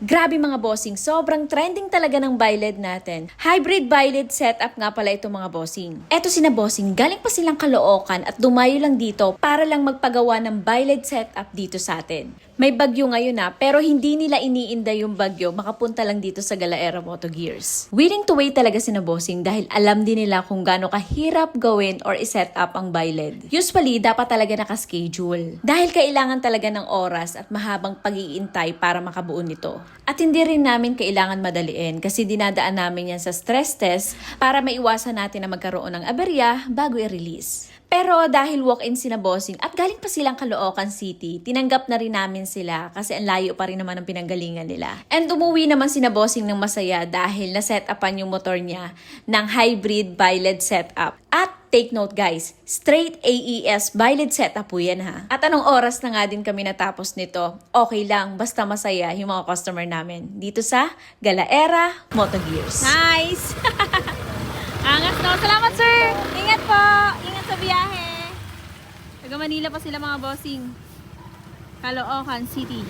Grabe mga bossing, sobrang trending talaga ng Byled natin. Hybrid Byled setup nga pala itong mga bossing. Eto sina bossing, galing pa silang Caloocan at dumayo lang dito para lang magpagawa ng Byled setup dito sa atin. May bagyo ngayon pero hindi nila iniinda yung bagyo, makapunta lang dito sa Galaera Moto Gears. Willing to wait talaga sina bossing dahil alam din nila kung gaano kahirap gawin or iset up ang Byled. Usually, dapat talaga nakaschedule. Dahil kailangan talaga ng oras at mahabang pag-iintay para makabuo nito. At hindi rin namin kailangan madaliin kasi dinadaan namin yan sa stress test para maiwasan natin na magkaroon ng aberya bago i-release. Pero dahil walk-in sina bossing at galing pa silang Caloocan City, tinanggap na rin namin sila kasi ang layo pa rin naman ang pinanggalingan nila. And umuwi naman sina bossing ng masaya dahil na-set-upan yung motor niya ng hybrid Byled setup. At take note guys, straight AES Byled setup po yan ha. At anong oras na nga din kami natapos nito, okay lang, basta masaya yung mga customer namin dito sa Galaera Moto Gears. Nice! Angas no. Salamat sir! Ingat po! Ingat sa biyahe! Taga Manila pa sila mga bossing. Caloocan City.